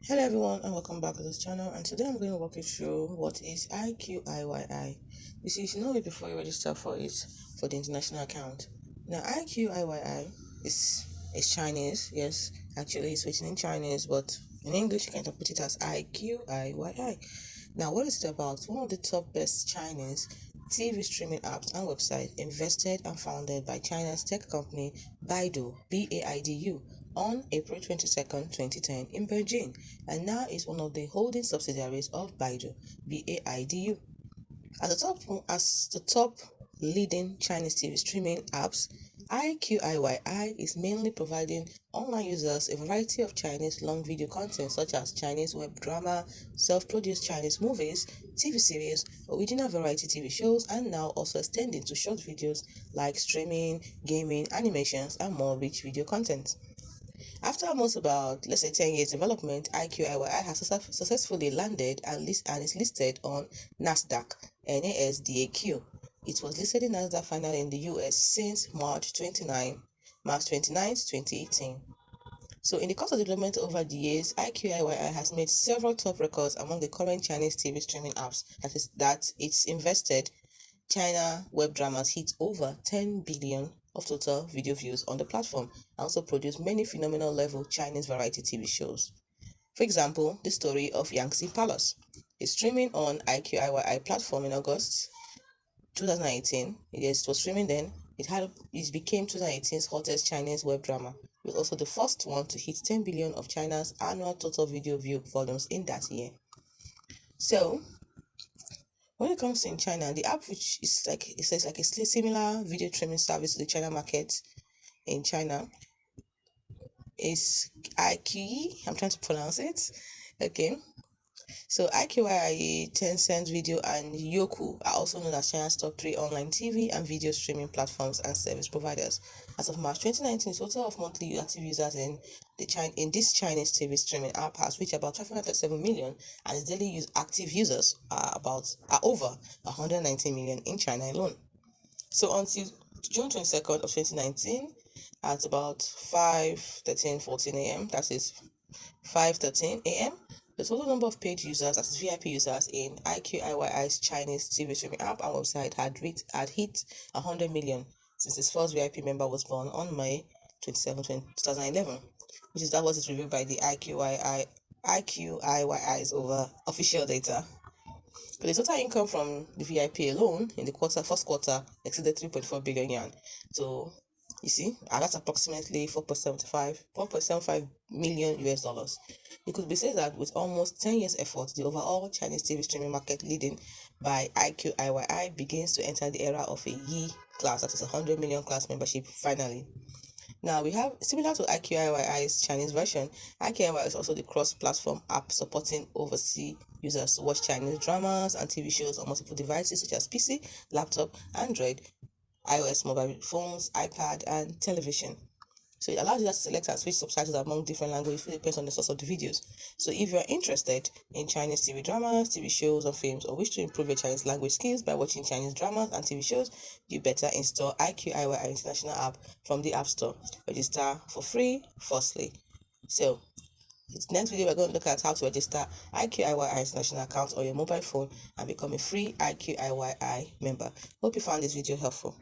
Hello everyone and welcome back to this channel, and today I'm going to walk you through what is Iqiyi. You should know it before you register for it for the international account. Now Iqiyi is Chinese. Yes, actually it's written in Chinese, but in English you can interpret it as Iqiyi. Now what is it about? One of the top best Chinese TV streaming apps and website invested and founded by China's tech company Baidu, B-A-I-D-U, on April 22nd, 2010 in Beijing, and now is one of the holding subsidiaries of Baidu, BAIDU. As the top leading Chinese TV streaming apps, Iqiyi is mainly providing online users a variety of Chinese long video content such as Chinese web drama, self-produced Chinese movies, TV series, original variety TV shows, and now also extending to short videos like streaming, gaming, animations, and more rich video content. After almost about, let's say, 10 years development, Iqiyi has successfully landed and is listed on NASDAQ, NASDAQ. It was listed in NASDAQ finally in the US since March 29th, 2018. So in the course of development over the years, Iqiyi has made several top records among the current Chinese TV streaming apps that it's invested. China web dramas hit over 10 billion of total video views on the platform, and also produced many phenomenal level Chinese variety TV shows. For example, the story of Yangtze Palace is streaming on Iqiyi platform in August 2018. Yes, it was streaming then. It became 2018's hottest Chinese web drama. It was also the first one to hit 10 billion of China's annual total video view volumes in that year. So when it comes to in China, the app, which is like a similar video streaming service to the China market in China, is Iqiyi. I'm trying to pronounce it. Okay. So Iqiyi, Tencent Video, and Youku are also known as China's top 3 online TV and video streaming platforms and service providers. As of March 2019, the total of monthly active users in this Chinese TV streaming app has reached about 537 million, and its daily active users are over 119 million in China alone. So until June 22nd of 2019, at about 5:13-14 a.m., that is 5:13 a.m., the total number of paid users, that is VIP users, in Iqiyi's Chinese TV streaming app and website had hit 100 million since its first VIP member was born on May 27, 2011, that was reviewed by the Iqiyi's over official data. But the total income from the VIP alone in the first quarter exceeded 3.4 billion yuan. So you see, that's approximately 4.75 million US dollars. It could be said that with almost 10 years effort, the overall Chinese TV streaming market leading by Iqiyi begins to enter the era of a Yi class, that is 100 million class membership finally. Now we have, similar to Iqiyi's Chinese version, Iqiyi is also the cross-platform app supporting overseas users to watch Chinese dramas and TV shows on multiple devices such as PC, laptop, Android, iOS mobile phones, iPad, and television. So it allows you to select and switch subtitles among different languages. It depends on the source of the videos. So if you're interested in Chinese TV dramas, TV shows, or films, or wish to improve your Chinese language skills by watching Chinese dramas and TV shows, you better install Iqiyi International app from the App Store. Register for free, firstly. So in the next video, we're going to look at how to register Iqiyi International account on your mobile phone and become a free Iqiyi member. Hope you found this video helpful.